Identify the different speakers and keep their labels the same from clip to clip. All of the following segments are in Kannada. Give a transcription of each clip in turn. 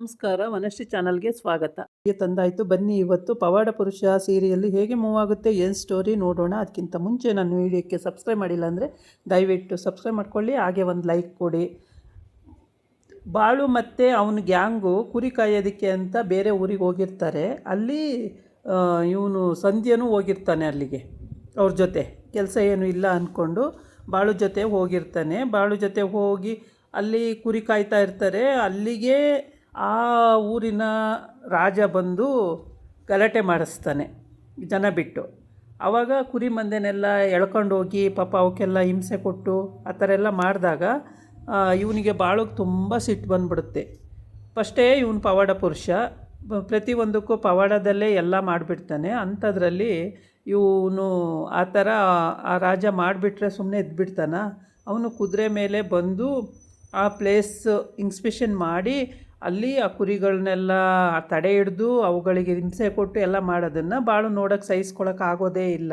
Speaker 1: ನಮಸ್ಕಾರ, ವನಶ್ರೀ ಚಾನಲ್ಗೆ ಸ್ವಾಗತ. ತಂದಾಯಿತು, ಬನ್ನಿ ಇವತ್ತು ಪವಾಡ ಪುರುಷ ಸೀರಿಯಲ್ಲಿ ಹೇಗೆ ಮೂವ್ ಆಗುತ್ತೆ, ಏನು ಸ್ಟೋರಿ ನೋಡೋಣ. ಅದಕ್ಕಿಂತ ಮುಂಚೆ ನನ್ನ ವೀಡಿಯೋಕ್ಕೆ ಸಬ್ಸ್ಕ್ರೈಬ್ ಮಾಡಿಲ್ಲ ಅಂದರೆ ದಯವಿಟ್ಟು ಸಬ್ಸ್ಕ್ರೈಬ್ ಮಾಡ್ಕೊಳ್ಳಿ, ಹಾಗೆ ಒಂದು ಲೈಕ್ ಕೊಡಿ. ಬಾಳು ಮತ್ತು ಅವನ ಗ್ಯಾಂಗು ಕುರಿ ಕಾಯೋದಕ್ಕೆ ಅಂತ ಬೇರೆ ಊರಿಗೆ ಹೋಗಿರ್ತಾರೆ. ಅಲ್ಲಿ ಇವನು ಸಂಧ್ಯನೂ ಹೋಗಿರ್ತಾನೆ ಅಲ್ಲಿಗೆ. ಅವ್ರ ಜೊತೆ ಕೆಲಸ ಏನು ಇಲ್ಲ ಅಂದ್ಕೊಂಡು ಬಾಳು ಜೊತೆ ಹೋಗಿರ್ತಾನೆ. ಬಾಳು ಜೊತೆ ಹೋಗಿ ಅಲ್ಲಿ ಕುರಿ ಕಾಯ್ತಾ ಇರ್ತಾರೆ. ಅಲ್ಲಿಗೆ ಆ ಊರಿನ ರಾಜ ಬಂದು ಗಲಾಟೆ ಮಾಡಿಸ್ತಾನೆ ಜನ ಬಿಟ್ಟು. ಆವಾಗ ಕುರಿ ಮಂದೆನೆಲ್ಲ ಎಳ್ಕೊಂಡು ಹೋಗಿ ಪಾಪ ಅವಕ್ಕೆಲ್ಲ ಹಿಂಸೆ ಕೊಟ್ಟು ಆ ಥರ ಎಲ್ಲ ಮಾಡಿದಾಗ ಇವನಿಗೆ ಬಾಳಿಗೆ ತುಂಬ ಸಿಟ್ಟು ಬಂದುಬಿಡುತ್ತೆ. ಫಸ್ಟೇ ಇವನು ಪವಾಡ ಪುರುಷ, ಪ್ರತಿಯೊಂದಕ್ಕೂ ಪವಾಡದಲ್ಲೇ ಎಲ್ಲ ಮಾಡಿಬಿಡ್ತಾನೆ. ಅಂಥದ್ರಲ್ಲಿ ಇವನು ಆ ಥರ ಆ ರಾಜ ಮಾಡಿಬಿಟ್ರೆ ಸುಮ್ಮನೆ ಎದ್ಬಿಡ್ತಾನ. ಅವನು ಕುದುರೆ ಮೇಲೆ ಬಂದು ಆ ಪ್ಲೇಸ್ ಇನ್ಸ್ಪೆಕ್ಷನ್ ಮಾಡಿ ಅಲ್ಲಿ ಆ ಕುರಿಗಳನ್ನೆಲ್ಲ ತಡೆ ಹಿಡ್ದು ಅವುಗಳಿಗೆ ಹಿಂಸೆ ಕೊಟ್ಟು ಎಲ್ಲ ಮಾಡೋದನ್ನು ಬಾಳು ನೋಡೋಕ್ಕೆ ಸಹಿಸ್ಕೊಳಕ್ಕೆ ಆಗೋದೇ ಇಲ್ಲ.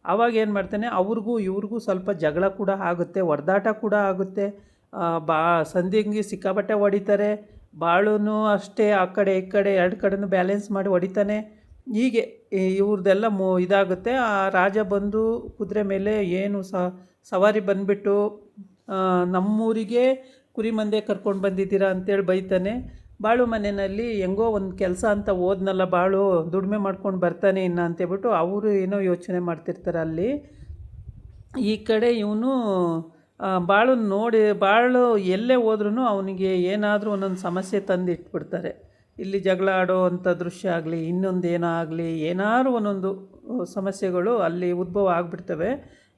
Speaker 1: ಆವಾಗ ಏನು ಮಾಡ್ತಾನೆ, ಅವ್ರಿಗೂ ಇವ್ರಿಗೂ ಸ್ವಲ್ಪ ಜಗಳ ಕೂಡ ಆಗುತ್ತೆ, ಹೊಡೆದಾಟ ಕೂಡ ಆಗುತ್ತೆ. ಸಂಧಿಂಗಿ ಸಿಕ್ಕಾಪಟ್ಟೆ ಹೊಡಿತಾರೆ. ಬಾಳುನು ಅಷ್ಟೇ ಆ ಕಡೆ ಈ ಕಡೆ ಎರಡು ಕಡೆನೂ ಬ್ಯಾಲೆನ್ಸ್ ಮಾಡಿ ಹೊಡಿತಾನೆ. ಹೀಗೆ ಇವ್ರದ್ದೆಲ್ಲ ಇದಾಗುತ್ತೆ. ಆ ರಾಜ ಬಂದು ಕುದುರೆ ಮೇಲೆ ಏನು ಸವಾರಿ ಬಂದುಬಿಟ್ಟು ನಮ್ಮೂರಿಗೆ ಕುರಿ ಮಂದೆ ಕರ್ಕೊಂಡು ಬಂದಿದ್ದೀರಾ ಅಂತೇಳಿ ಬೈತಾನೆ. ಬಾಳು ಮನೆಯಲ್ಲಿ ಹೆಂಗೋ ಒಂದು ಕೆಲಸ ಅಂತ ಹೋದ್ನಲ್ಲ, ಬಾಳು ದುಡಿಮೆ ಮಾಡ್ಕೊಂಡು ಬರ್ತಾನೆ ಇನ್ನು ಅಂತೇಳ್ಬಿಟ್ಟು ಅವರು ಏನೋ ಯೋಚನೆ ಮಾಡ್ತಿರ್ತಾರೆ ಅಲ್ಲಿ. ಈ ಕಡೆ ಇವನು ಬಾಳು ಎಲ್ಲೇ ಹೋದ್ರೂ ಅವನಿಗೆ ಏನಾದರೂ ಒಂದೊಂದು ಸಮಸ್ಯೆ ತಂದು ಇಟ್ಬಿಡ್ತಾರೆ. ಇಲ್ಲಿ ಜಗಳ ಆಡೋ ಅಂಥ ದೃಶ್ಯ ಆಗಲಿ, ಇನ್ನೊಂದೇನೋ ಆಗಲಿ, ಏನಾದ್ರು ಒಂದೊಂದು ಸಮಸ್ಯೆಗಳು ಅಲ್ಲಿ ಉದ್ಭವ ಆಗಿಬಿಡ್ತವೆ.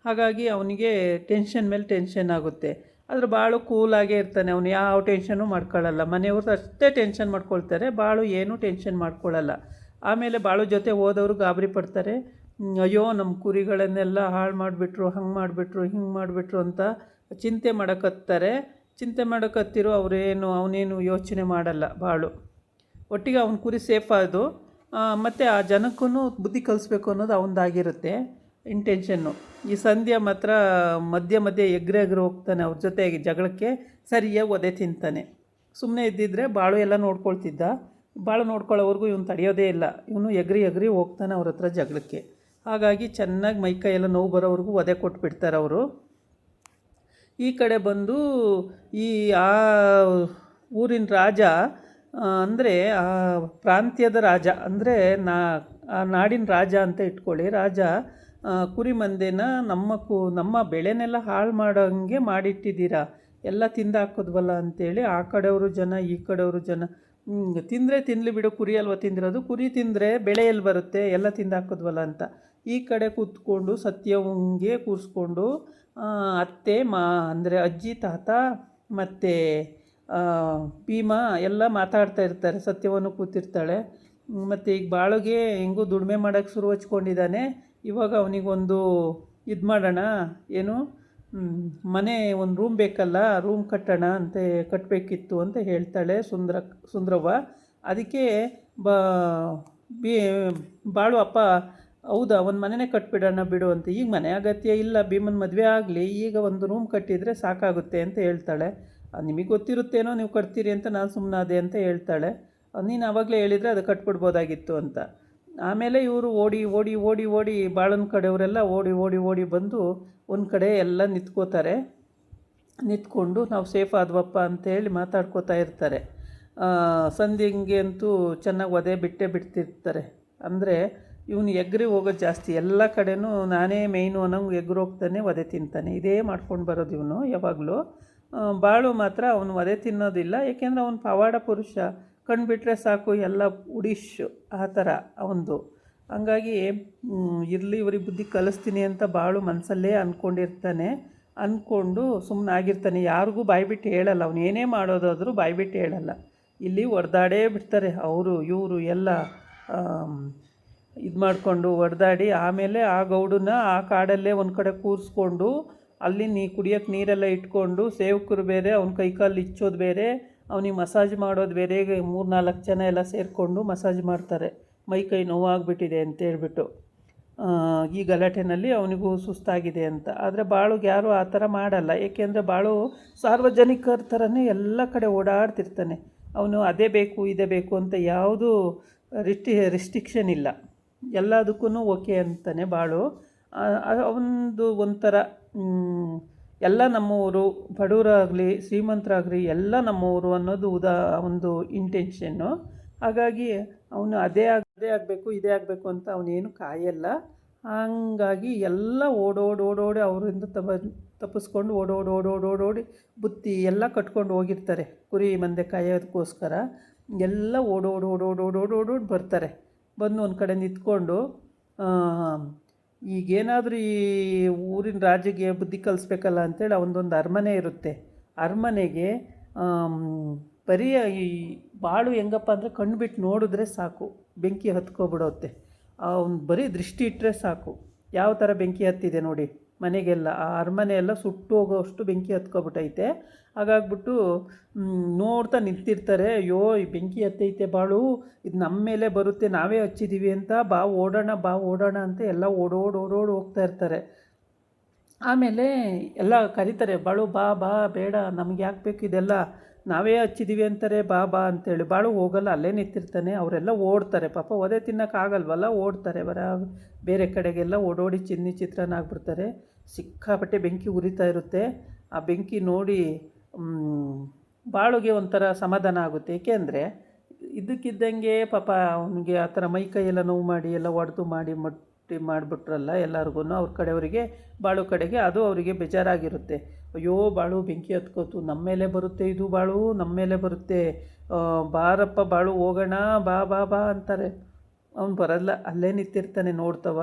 Speaker 1: ಹಾಗಾಗಿ ಅವನಿಗೆ ಟೆನ್ಷನ್ ಮೇಲೆ ಟೆನ್ಷನ್ ಆಗುತ್ತೆ. ಆದರೆ ಬಾಳು ಕೂಲಾಗೇ ಇರ್ತಾನೆ. ಅವನು ಯಾವ ಟೆನ್ಷನ್ನು ಮಾಡ್ಕೊಳ್ಳಲ್ಲ. ಮನೆಯವ್ರದ್ದು ಅಷ್ಟೇ ಟೆನ್ಷನ್ ಮಾಡ್ಕೊಳ್ತಾರೆ, ಬಾಳು ಏನೂ ಟೆನ್ಷನ್ ಮಾಡ್ಕೊಳ್ಳಲ್ಲ. ಆಮೇಲೆ ಬಾಳು ಜೊತೆ ಹೋದವರು ಗಾಬರಿ ಪಡ್ತಾರೆ. ಅಯ್ಯೋ ನಮ್ಮ ಕುರಿಗಳನ್ನೆಲ್ಲ ಹಾಳು ಮಾಡಿಬಿಟ್ರು, ಹಂಗೆ ಮಾಡಿಬಿಟ್ರು, ಹಿಂಗೆ ಮಾಡಿಬಿಟ್ರು ಅಂತ ಚಿಂತೆ ಮಾಡೋಕತ್ತಾರೆ. ಚಿಂತೆ ಮಾಡೋಕತ್ತಿರೋ ಅವನೇನು ಯೋಚನೆ ಮಾಡಲ್ಲ ಬಾಳು. ಒಟ್ಟಿಗೆ ಅವನ ಕುರಿ ಸೇಫ್ ಆದು, ಮತ್ತು ಆ ಜನಕ್ಕೂ ಬುದ್ಧಿ ಕಲಿಸ್ಬೇಕು ಅನ್ನೋದು ಅವನದಾಗಿರುತ್ತೆ ಇಂಟೆನ್ಷನ್ನು. ಈ ಸಂಧ್ಯಾ ಮಾತ್ರ ಮಧ್ಯೆ ಎಗ್ರೆ ಹೋಗ್ತಾನೆ ಅವ್ರ ಜೊತೆಗೆ ಜಗಳಕ್ಕೆ, ಸರಿಯಾಗಿ ಒದೆ ತಿಂತಾನೆ. ಸುಮ್ಮನೆ ಇದ್ದಿದ್ದರೆ ಬಾಳು ಎಲ್ಲ ನೋಡ್ಕೊಳ್ತಿದ್ದ. ಬಾಳು ನೋಡ್ಕೊಳ್ಳೋವರೆಗೂ ಇವನು ತಡೆಯೋದೇ ಇಲ್ಲ. ಇವನು ಎಗ್ರಿ ಹೋಗ್ತಾನೆ ಅವ್ರ ಹತ್ರ ಜಗಳಕ್ಕೆ. ಹಾಗಾಗಿ ಚೆನ್ನಾಗಿ ಮೈಕೈ ಎಲ್ಲ ನೋವು ಬರೋವರೆಗೂ ಒದೆ ಕೊಟ್ಬಿಡ್ತಾರೆ ಅವರು. ಈ ಕಡೆ ಬಂದು ಆ ಊರಿನ ರಾಜ ಅಂದರೆ ಆ ಪ್ರಾಂತ್ಯದ ರಾಜ, ಅಂದರೆ ಆ ನಾಡಿನ ರಾಜ ಅಂತ ಇಟ್ಕೊಳ್ಳಿ. ರಾಜ ಕುರಿ ಮಂದೆನ ನಮ್ಮ ಬೆಳೆನೆಲ್ಲ ಹಾಳು ಮಾಡೋಂಗೆ ಮಾಡಿಟ್ಟಿದ್ದೀರಾ, ಎಲ್ಲ ತಿಂದಾಕೋದ್ವಲ್ಲ ಅಂಥೇಳಿ ಆ ಕಡೆಯವರು ಜನ ಈ ಕಡೆಯವರು ಜನ, ತಿಂದರೆ ತಿನ್ನಲಿ ಬಿಡು, ಕುರಿ ಅಲ್ವ ತಿಂದಿರೋದು, ಕುರಿ ತಿಂದರೆ ಬೆಳೆ ಎಲ್ಲಿ ಬರುತ್ತೆ, ಎಲ್ಲ ತಿಂದಾಕೋದ್ವಲ್ಲ ಅಂತ ಈ ಕಡೆ ಕೂತ್ಕೊಂಡು ಸತ್ಯವಂಗೆ ಕೂರಿಸ್ಕೊಂಡು ಅತ್ತೆ ಅಂದರೆ ಅಜ್ಜಿ ತಾತ ಮತ್ತು ಭೀಮಾ ಎಲ್ಲ ಮಾತಾಡ್ತಾ ಇರ್ತಾರೆ. ಸತ್ಯವನ್ನು ಕೂತಿರ್ತಾಳೆ. ಮತ್ತು ಈಗ ಬಾಳುಗೆ ಹೆಂಗೂ ದುಡಿಮೆ ಮಾಡೋಕ್ಕೆ ಶುರು ಹಚ್ಕೊಂಡಿದ್ದಾನೆ. ಇವಾಗ ಅವನಿಗೊಂದು ಇದು ಮಾಡೋಣ, ಏನು ಮನೆ ಒಂದು ರೂಮ್ ಬೇಕಲ್ಲ, ರೂಮ್ ಕಟ್ಟೋಣ ಅಂತ ಕಟ್ಟಬೇಕಿತ್ತು ಅಂತ ಹೇಳ್ತಾಳೆ ಸುಂದ್ರವ್ವ. ಅದಕ್ಕೆ ಬಾಳು ಅಪ್ಪ ಹೌದಾ ಒಂದು ಮನೆಯೇ ಕಟ್ಬಿಡೋಣ ಬಿಡು ಅಂತ. ಈಗ ಮನೆ ಅಗತ್ಯ ಇಲ್ಲ, ಭೀಮನ ಮದುವೆ ಆಗಲಿ, ಈಗ ಒಂದು ರೂಮ್ ಕಟ್ಟಿದರೆ ಸಾಕಾಗುತ್ತೆ ಅಂತ ಹೇಳ್ತಾಳೆ. ನಿಮಗೆ ಗೊತ್ತಿರುತ್ತೇನೋ ನೀವು ಕಟ್ತೀರಿ ಅಂತ ನಾನು ಸುಮ್ಮನಾದೆ ಅಂತ ಹೇಳ್ತಾಳೆ. ನೀನು ಆವಾಗಲೇ ಹೇಳಿದರೆ ಅದು ಕಟ್ಬಿಡ್ಬೋದಾಗಿತ್ತು ಅಂತ. ಆಮೇಲೆ ಇವರು ಓಡಿ ಬಾಳನ ಕಡೆಯವರೆಲ್ಲ ಓಡಿ ಬಂದು ಒಂದು ಕಡೆ ಎಲ್ಲ ನಿಂತ್ಕೋತಾರೆ. ನಿಂತ್ಕೊಂಡು ನಾವು ಸೇಫ್ ಆದ್ವಪ್ಪ ಅಂತೇಳಿ ಮಾತಾಡ್ಕೋತಾ ಇರ್ತಾರೆ. ಸಂಧಿಂಗೆ ಅಂತೂ ಚೆನ್ನಾಗಿ ಒದೆ ಬಿಡ್ತಿರ್ತಾರೆ. ಅಂದರೆ ಇವನು ಎಗ್ರಿ ಹೋಗೋದು ಜಾಸ್ತಿ, ಎಲ್ಲ ಕಡೆನೂ ನಾನೇ ಮೇಯ್ನು ಅನ್ನೋಂಗೆ ಎಗ್ರು ಹೋಗ್ತಾನೆ, ಒದೆ ತಿಂತಾನೆ, ಇದೇ ಮಾಡ್ಕೊಂಡು ಬರೋದು ಇವನು ಯಾವಾಗಲೂ. ಬಾಳು ಮಾತ್ರ ಅವನು ಒದೆ ತಿನ್ನೋದಿಲ್ಲ, ಏಕೆಂದರೆ ಅವನು ಪವಾಡ ಪುರುಷ, ಕಂಡುಬಿಟ್ರೆ ಸಾಕು ಎಲ್ಲ ಉಡಿಶು ಆ ಥರ ಅವನದು. ಹಂಗಾಗಿ ಇರಲಿ ಇವ್ರಿಗೆ ಬುದ್ಧಿ ಕಲಿಸ್ತೀನಿ ಅಂತ ಬಾಳು ಮನಸ್ಸಲ್ಲೇ ಅಂದ್ಕೊಂಡಿರ್ತಾನೆ. ಅಂದ್ಕೊಂಡು ಸುಮ್ಮನೆ ಆಗಿರ್ತಾನೆ. ಯಾರಿಗೂ ಬಾಯ್ಬಿಟ್ಟು ಹೇಳಲ್ಲ, ಅವನು ಏನೇ ಮಾಡೋದಾದರೂ ಬಾಯ್ಬಿಟ್ಟು ಹೇಳಲ್ಲ. ಇಲ್ಲಿ ಹೊಡೆದಾಡೇ ಬಿಡ್ತಾರೆ ಅವರು ಇವರು ಎಲ್ಲ ಇದು ಮಾಡಿಕೊಂಡು ಹೊಡೆದಾಡಿ. ಆಮೇಲೆ ಆ ಗೌಡನ್ನ ಆ ಕಾಡಲ್ಲೇ ಒಂದು ಕಡೆ ಕೂರಿಸ್ಕೊಂಡು ಅಲ್ಲಿ ಕುಡಿಯೋಕ್ಕೆ ನೀರೆಲ್ಲ ಇಟ್ಕೊಂಡು, ಸೇವಕರು ಬೇರೆ, ಅವ್ನ ಕೈಕಾಲು ಇಚ್ಚೋದು ಬೇರೆ, ಅವನಿಗೆ ಮಸಾಜ್ ಮಾಡೋದು ಬೇರೆ, 3-4 ಜನ ಎಲ್ಲ ಸೇರಿಕೊಂಡು ಮಸಾಜ್ ಮಾಡ್ತಾರೆ. ಮೈಕೈ ನೋವಾಗ್ಬಿಟ್ಟಿದೆ ಅಂತೇಳ್ಬಿಟ್ಟು ಈ ಗಲಾಟೆನಲ್ಲಿ ಅವನಿಗೂ ಸುಸ್ತಾಗಿದೆ ಅಂತ. ಆದರೆ ಬಾಳುಗೆ ಯಾರೂ ಆ ಥರ ಮಾಡಲ್ಲ, ಏಕೆಂದರೆ ಬಾಳು ಸಾರ್ವಜನಿಕರ ಥರನೇ ಎಲ್ಲ ಕಡೆ ಓಡಾಡ್ತಿರ್ತಾನೆ. ಅವನು ಅದೇ ಬೇಕು ಇದೇ ಬೇಕು ಅಂತ ಯಾವುದೂ ರಿಸ್ಟ್ರಿಕ್ಷನ್ ಇಲ್ಲ, ಎಲ್ಲದಕ್ಕೂ ಓಕೆ ಅಂತಾನೆ ಬಾಳು. ಅವನದು ಒಂಥರ ಎಲ್ಲ ನಮ್ಮವರು, ಬಡವರಾಗಲಿ ಶ್ರೀಮಂತರಾಗಲಿ ಎಲ್ಲ ನಮ್ಮವರು ಅನ್ನೋದು ಒಂದು ಇಂಟೆನ್ಷನ್ನು. ಹಾಗಾಗಿ ಅವನು ಅದೇ ಆಗಬೇಕು ಇದೇ ಆಗಬೇಕು ಅಂತ ಅವನೇನು ಕಾಯಲ್ಲ. ಹಾಗಾಗಿ ಎಲ್ಲ ಓಡೋಡಿ ಅವರಿಂದ ತಪ್ಪಿಸ್ಕೊಂಡು ಓಡೋಡಿ ಬುತ್ತಿ ಎಲ್ಲ ಕಟ್ಕೊಂಡು ಹೋಗಿರ್ತಾರೆ ಕುರಿ ಮಂದೆ ಕಾಯೋದಕ್ಕೋಸ್ಕರ. ಎಲ್ಲ ಓಡೋಡಿ ಬರ್ತಾರೆ. ಬಂದು ಒಂದು ಕಡೆ ನಿಂತ್ಕೊಂಡು ಈಗೇನಾದರೂ ಈ ಊರಿನ ರಾಜಗೆ ಬುದ್ಧಿ ಕಲಿಸ್ಬೇಕಲ್ಲ ಅಂಥೇಳಿ ಅವನದೊಂದು ಅರಮನೆ ಇರುತ್ತೆ. ಅರಮನೆಗೆ ಬರೀ ಈ ಬಾಳು ಹೆಂಗಪ್ಪ ಅಂದರೆ ಕಣ್ಣು ಬಿಟ್ಟು ನೋಡಿದ್ರೆ ಸಾಕು ಬೆಂಕಿ ಹತ್ಕೊಬಿಡುತ್ತೆ. ಅವ್ನು ಬರೀ ದೃಷ್ಟಿ ಇಟ್ಟರೆ ಸಾಕು ಯಾವ ಥರ ಬೆಂಕಿ ಹತ್ತಿದೆ ನೋಡಿ ಮನೆಗೆಲ್ಲ. ಆ ಅರಮನೆ ಎಲ್ಲ ಸುಟ್ಟು ಹೋಗೋಷ್ಟು ಬೆಂಕಿ ಹತ್ಕೊಬಿಟ್ಟೈತೆ. ಹಾಗಾಗ್ಬಿಟ್ಟು ನೋಡ್ತಾ ನಿಂತಿರ್ತಾರೆ. ಅಯ್ಯೋ ಈ ಬೆಂಕಿ ಹತ್ತೈತೆ ಬಾಳು, ಇದು ನಮ್ಮ ಮೇಲೆ ಬರುತ್ತೆ, ನಾವೇ ಹಚ್ಚಿದ್ದೀವಿ ಅಂತ, ಬಾ ಓಡೋಣ ಅಂತ ಎಲ್ಲ ಓಡೋಡಿ ಹೋಗ್ತಾ ಇರ್ತಾರೆ. ಆಮೇಲೆ ಎಲ್ಲ ಕರೀತಾರೆ, ಬಾಳು ಬಾ ಬೇಡ, ನಮ್ಗೆ ಯಾಕೆ ಬೇಕು ಇದೆಲ್ಲ, ನಾವೇ ಹಚ್ಚಿದ್ದೀವಿ ಅಂತಾರೆ, ಬಾ ಅಂತೇಳಿ. ಬಾಳು ಹೋಗಲ್ಲ, ಅಲ್ಲೇ ನಿಂತಿರ್ತಾನೆ. ಅವರೆಲ್ಲ ಓಡ್ತಾರೆ, ಪಾಪ ಒದೆ ತಿನ್ನೋಕ್ಕಾಗಲ್ವಲ್ಲ, ಓಡ್ತಾರೆ ಬೇರೆ ಕಡೆಗೆಲ್ಲ ಓಡೋಡಿ ಚಿತ್ರಾನ್ನ ಆಗ್ಬಿಡ್ತಾರೆ. ಸಿಕ್ಕಾಪಟ್ಟೆ ಬೆಂಕಿ ಉರಿತಾ ಇರುತ್ತೆ. ಆ ಬೆಂಕಿ ನೋಡಿ ಬಾಳುಗೆ ಒಂಥರ ಸಮಾಧಾನ ಆಗುತ್ತೆ. ಏಕೆಂದರೆ ಇದ್ದಕ್ಕಿದ್ದಂಗೆ ಪಾಪ ಅವನಿಗೆ ಆ ಥರ ಮೈಕೈಯೆಲ್ಲ ನೋವು ಮಾಡಿ ಎಲ್ಲ ಒಡೆದು ಮಾಡಿಬಿಟ್ರಲ್ಲ ಎಲ್ಲರಿಗೂ, ಅವ್ರ ಕಡೆಯವರಿಗೆ, ಬಾಳು ಕಡೆಗೆ. ಅದು ಅವರಿಗೆ ಬೇಜಾರಾಗಿರುತ್ತೆ. ಅಯ್ಯೋ ಬಾಳು ಬೆಂಕಿ ಹತ್ಕೋತು, ನಮ್ಮ ಮೇಲೆ ಬರುತ್ತೆ ಇದು, ಬಾಳು ನಮ್ಮ ಮೇಲೆ ಬರುತ್ತೆ, ಬಾರಪ್ಪ ಬಾಳು ಹೋಗೋಣ, ಬಾ ಅಂತಾರೆ. ಅವ್ನು ಬರಲ್ಲ, ಅಲ್ಲೇ ನಿಂತಿರ್ತಾನೆ ನೋಡ್ತವ.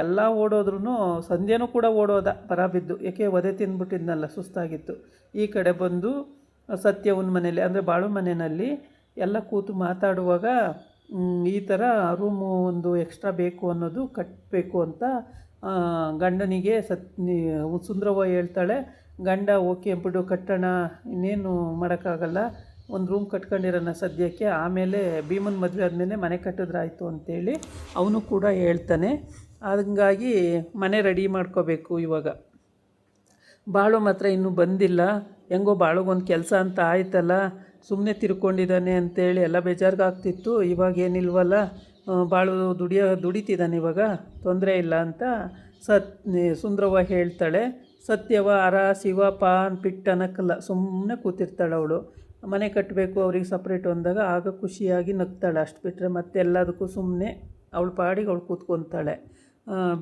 Speaker 1: ಎಲ್ಲ ಓಡೋದ್ರೂ ಸಂಧ್ಯನೂ ಕೂಡ ಓಡೋದ ಬಿದ್ದು, ಏಕೆ ಒದೆ ತಿಂದ್ಬಿಟ್ಟಿದ್ನಲ್ಲ, ಸುಸ್ತಾಗಿತ್ತು. ಈ ಕಡೆ ಬಂದು ಸತ್ಯವನ ಮನೇಲಿ ಅಂದರೆ ಬಾಳು ಮನೆಯಲ್ಲಿ ಎಲ್ಲ ಕೂತು ಮಾತಾಡುವಾಗ ಈ ಥರ ರೂಮು ಒಂದು ಎಕ್ಸ್ಟ್ರಾ ಬೇಕು ಅನ್ನೋದು ಕಟ್ಟಬೇಕು ಅಂತ ಗಂಡನಿಗೆ ಸುಂದರವ್ವ ಹೇಳ್ತಾಳೆ. ಗಂಡ ಓಕೆ ಬಿಡು ಕಟ್ಟೋಣ, ಇನ್ನೇನು ಮಾಡೋಕ್ಕಾಗಲ್ಲ, ಒಂದು ರೂಮ್ ಕಟ್ಕೊಂಡಿರೋಣ ಸದ್ಯಕ್ಕೆ, ಆಮೇಲೆ ಭೀಮನ ಮದುವೆ ಆದಮೇಲೆ ಮನೆ ಕಟ್ಟಿದ್ರಾಯ್ತು ಅಂತೇಳಿ ಅವನು ಕೂಡ ಹೇಳ್ತಾನೆ. ಹಂಗಾಗಿ ಮನೆ ರೆಡಿ ಮಾಡ್ಕೋಬೇಕು ಇವಾಗ. ಬಾಳು ಮಾತ್ರ ಇನ್ನೂ ಬಂದಿಲ್ಲ. ಹೆಂಗೋ ಬಾಳುಗೊಂದು ಕೆಲಸ ಅಂತ ಆಯ್ತಲ್ಲ, ಸುಮ್ಮನೆ ತಿರ್ಕೊಂಡಿದ್ದಾನೆ ಅಂತೇಳಿ ಎಲ್ಲ ಬೇಜಾರಾಗ್ತಿತ್ತು. ಇವಾಗ ಏನಿಲ್ವಲ್ಲ, ಬಾಳು ದುಡಿತಿದ್ದಾನೆ ಇವಾಗ, ತೊಂದರೆ ಇಲ್ಲ ಅಂತ ಸುಂದರವ್ವ ಹೇಳ್ತಾಳೆ. ಸತ್ಯವ ಅರ ಶಿವ ಪಾನ್ ಪಿಟ್ ಅನ್ನಕ್ಕಲ್ಲ, ಸುಮ್ಮನೆ ಕೂತಿರ್ತಾಳೆ ಅವಳು. ಮನೆ ಕಟ್ಟಬೇಕು ಅವ್ರಿಗೆ ಸಪ್ರೇಟ್ ಅಂದಾಗ ಆಗ ಖುಷಿಯಾಗಿ ನಗ್ತಾಳೆ. ಅಷ್ಟು ಬಿಟ್ಟರೆ ಮತ್ತೆ ಎಲ್ಲದಕ್ಕೂ ಸುಮ್ಮನೆ ಅವಳು ಪಾಡಿಗೆ ಅವಳು ಕೂತ್ಕೊತಾಳೆ.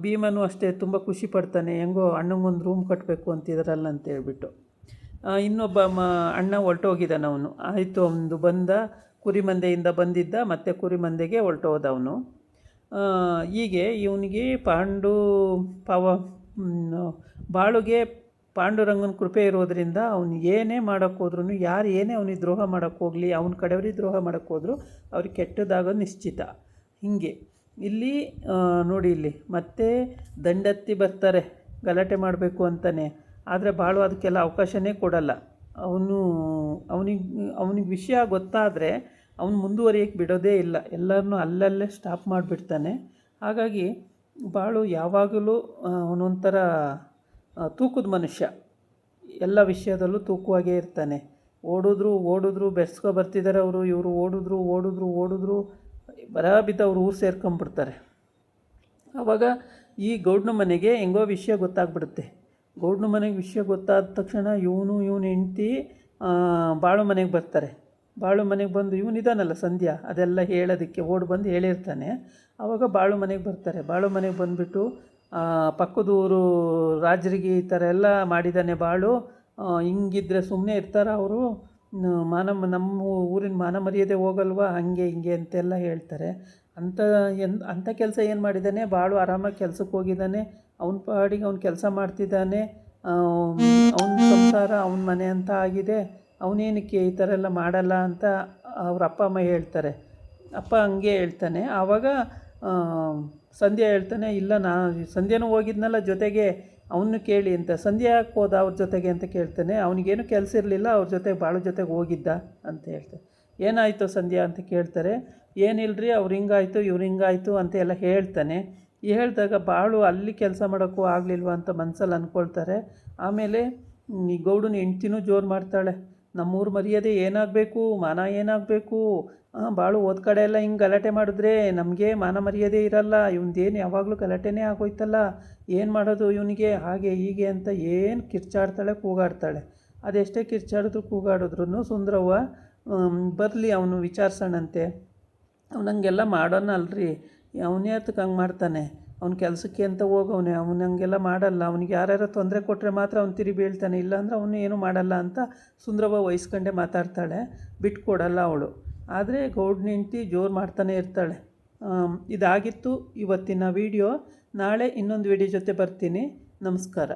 Speaker 1: ಭೀಮನು ಅಷ್ಟೇ ತುಂಬ ಖುಷಿ ಪಡ್ತಾನೆ, ಹೆಂಗೋ ಅಣ್ಣಂಗೊಂದು ರೂಮ್ ಕಟ್ಟಬೇಕು ಅಂತಿದ್ರಲ್ಲ ಅಂತೇಳ್ಬಿಟ್ಟು. ಇನ್ನೊಬ್ಬ ಅಣ್ಣ ಹೊರಟೋಗಿದ್ದಾನೆ ಅವನು. ಆಯಿತು, ಅವನು ಬಂದ, ಕುರಿ ಮಂದೆಯಿಂದ ಬಂದಿದ್ದ, ಮತ್ತು ಕುರಿ ಮಂದೆಗೆ ಹೊರಟೋದ ಅವನು. ಹೀಗೆ ಇವನಿಗೆ ಬಾಳುಗೆ ಪಾಂಡುರಂಗನ ಕೃಪೆ ಇರೋದರಿಂದ ಅವನು ಏನೇ ಮಾಡೋಕ್ಕೋದ್ರೂ, ಯಾರು ಏನೇ ಅವನಿಗೆ ದ್ರೋಹ ಮಾಡೋಕ್ಕೋಗಲಿ, ಅವನ ಕಡೆಯವ್ರಿಗೆ ದ್ರೋಹ ಮಾಡೋಕ್ಕೋದ್ರು ಅವ್ರಿಗೆ ಕೆಟ್ಟದಾಗೋದು ನಿಶ್ಚಿತ. ಹೀಗೆ ಇಲ್ಲಿ ನೋಡಿ, ಇಲ್ಲಿ ಮತ್ತೆ ದಂಡೆತ್ತಿ ಬರ್ತಾರೆ ಗಲಾಟೆ ಮಾಡಬೇಕು ಅಂತಲೇ. ಆದರೆ ಬಾಳು ಅದಕ್ಕೆಲ್ಲ ಅವಕಾಶನೇ ಕೊಡಲ್ಲ. ಅವನಿಗೆ ವಿಷಯ ಗೊತ್ತಾದರೆ ಅವನು ಮುಂದುವರಿಯೋಕ್ಕೆ ಬಿಡೋದೇ ಇಲ್ಲ, ಎಲ್ಲರನ್ನೂ ಅಲ್ಲಲ್ಲೇ ಸ್ಟಾಪ್ ಮಾಡಿಬಿಡ್ತಾನೆ. ಹಾಗಾಗಿ ಬಾಳು ಯಾವಾಗಲೂ ಅವನೊಂಥರ ತೂಕದ ಮನುಷ್ಯ, ಎಲ್ಲ ವಿಷಯದಲ್ಲೂ ತೂಕವಾಗೇ ಇರ್ತಾನೆ. ಓಡಿದ್ರು ಬೆರ್ಸ್ಕೊ ಬರ್ತಿದ್ದಾರೆ ಅವರು, ಇವರು ಓಡಿದ್ರು ಬಿದ್ದು ಅವ್ರು ಊರು ಸೇರ್ಕೊಂಬಿಡ್ತಾರೆ. ಆವಾಗ ಈ ಗೌಡ್ನ ಮನೆಗೆ ಹೆಂಗೋ ವಿಷಯ ಗೊತ್ತಾಗ್ಬಿಡುತ್ತೆ. ಗೌಡ್ನ ಮನೆಗೆ ವಿಷಯ ಗೊತ್ತಾದ ತಕ್ಷಣ ಇವನು ಹೆಂಡ್ತಿ ಬಾಳು ಮನೆಗೆ ಬರ್ತಾರೆ. ಬಾಳು ಮನೆಗೆ ಬಂದು ಇವನಿದಾನಲ್ಲ ಸಂಧ್ಯಾ, ಅದೆಲ್ಲ ಹೇಳೋದಕ್ಕೆ ಬಂದು ಹೇಳಿರ್ತಾನೆ. ಆವಾಗ ಬಾಳು ಮನೆಗೆ ಬರ್ತಾರೆ. ಬಾಳು ಮನೆಗೆ ಬಂದುಬಿಟ್ಟು ಪಕ್ಕದೂರು ರಾಜರಿಗೆ ಈ ಥರ ಎಲ್ಲ ಮಾಡಿದ್ದಾನೆ ಬಾಳು, ಹಿಂಗಿದ್ರೆ ಸುಮ್ಮನೆ ಇರ್ತಾರ ಅವರು, ನಮ್ಮ ಊರಿನ ಮಾನ ಮರ್ಯಾದೆ ಹೋಗಲ್ವಾ, ಹಾಗೆ ಹಿಂಗೆ ಅಂತೆಲ್ಲ ಹೇಳ್ತಾರೆ. ಅಂಥ ಕೆಲಸ ಏನು ಮಾಡಿದ್ದಾನೆ ಬಾಳು? ಆರಾಮಾಗಿ ಕೆಲಸಕ್ಕೆ ಹೋಗಿದ್ದಾನೆ, ಅವನ ಪಾಡಿಗೆ ಅವ್ನು ಕೆಲಸ ಮಾಡ್ತಿದ್ದಾನೆ, ಅವನ ಸಂಸಾರ ಅವನ ಮನೆ ಅಂತ ಆಗಿದೆ, ಅವನೇನಕ್ಕೆ ಈ ಥರ ಎಲ್ಲ ಮಾಡಲ್ಲ ಅಂತ ಅವ್ರ ಅಪ್ಪ ಅಮ್ಮ ಹೇಳ್ತಾರೆ. ಅಪ್ಪ ಹಂಗೆ ಹೇಳ್ತಾನೆ. ಆವಾಗ ಸಂಧ್ಯಾ ಹೇಳ್ತಾನೆ, ಇಲ್ಲ ಸಂಧ್ಯಾನೂ ಹೋಗಿದ್ನಲ್ಲ ಜೊತೆಗೆ, ಅವನು ಕೇಳಿ ಅಂತ. ಸಂಧ್ಯಾ ಯಾಕೆ ಹೋದ ಅವ್ರ ಜೊತೆಗೆ ಅಂತ ಕೇಳ್ತಾನೆ. ಅವನಿಗೇನು ಕೆಲಸ ಇರಲಿಲ್ಲ, ಅವ್ರ ಜೊತೆಗೆ ಬಾಳು ಜೊತೆಗೆ ಹೋಗಿದ್ದ ಅಂತ ಹೇಳ್ತಾರೆ. ಏನಾಯಿತು ಸಂಧ್ಯಾ ಅಂತ ಕೇಳ್ತಾರೆ. ಏನಿಲ್ಲರಿ, ಅವ್ರು ಹಿಂಗಾಯಿತು ಇವ್ರು ಹಿಂಗಾಯಿತು ಅಂತ ಎಲ್ಲ ಹೇಳ್ತಾನೆ. ಹೇಳಿದಾಗ ಬಾಳು ಅಲ್ಲಿ ಕೆಲಸ ಮಾಡೋಕ್ಕೂ ಆಗಲಿಲ್ವ ಅಂತ ಮನಸ್ಸಲ್ಲಿ ಅಂದ್ಕೊಳ್ತಾರೆ. ಆಮೇಲೆ ಈ ಗೌಡನ ಹೆಂಡ್ತಿನೂ ಜೋರು ಮಾಡ್ತಾಳೆ, ನಮ್ಮೂರು ಮರ್ಯಾದೆ ಏನಾಗಬೇಕು, ಮಾನ ಏನಾಗಬೇಕು, ಭಾಳ ಓದ್ ಕಡೆ ಎಲ್ಲ ಹಿಂಗೆ ಗಲಾಟೆ ಮಾಡಿದ್ರೆ ನಮಗೆ ಮಾನ ಮರ್ಯಾದೆ ಇರಲ್ಲ, ಇವ್ನದೇನು ಯಾವಾಗಲೂ ಗಲಾಟೆನೇ ಆಗೋಯ್ತಲ್ಲ, ಏನು ಮಾಡೋದು ಇವನಿಗೆ, ಹಾಗೆ ಹೀಗೆ ಅಂತ ಏನು ಕಿರ್ಚಾಡ್ತಾಳೆ, ಕೂಗಾಡ್ತಾಳೆ. ಅದೆಷ್ಟೇ ಕಿರ್ಚಾಡಿದ್ರು ಕೂಗಾಡಿದ್ರು ಸುಂದರವ್ವ ಬರಲಿ ಅವನು ವಿಚಾರಿಸೋಣಂತೆ, ಅವನಂಗೆಲ್ಲ ಮಾಡೋಣ ಅಲ್ರಿ, ಅವನೇ ಅದಕ್ಕೆ ಹಂಗೆ ಮಾಡ್ತಾನೆ, ಅವ್ನ ಕೆಲಸಕ್ಕೆ ಅಂತ ಹೋಗವನೆ, ಅವನು ಹಂಗೆಲ್ಲ ಮಾಡಲ್ಲ, ಅವ್ನಿಗೆ ಯಾರ್ಯಾರು ತೊಂದರೆ ಕೊಟ್ಟರೆ ಮಾತ್ರ ಅವ್ನು ತಿರಿ ಬೀಳ್ತಾನೆ, ಇಲ್ಲಾಂದ್ರೆ ಅವನು ಏನೂ ಮಾಡಲ್ಲ ಅಂತ ಸುಂದರವ್ವ ವಹಿಸ್ಕೊಂಡೇ ಮಾತಾಡ್ತಾಳೆ, ಬಿಟ್ಕೊಡಲ್ಲ ಅವಳು. ಆದರೆ ಗೌಡ್ನ ಹೆಂಡ್ತಿ ಜೋರು ಮಾಡ್ತಾನೆ ಇರ್ತಾಳೆ. ಇದಾಗಿತ್ತು ಇವತ್ತಿನ ವಿಡಿಯೋ. ನಾಳೆ ಇನ್ನೊಂದು ವಿಡಿಯೋ ಜೊತೆ ಬರ್ತೀನಿ. ನಮಸ್ಕಾರ.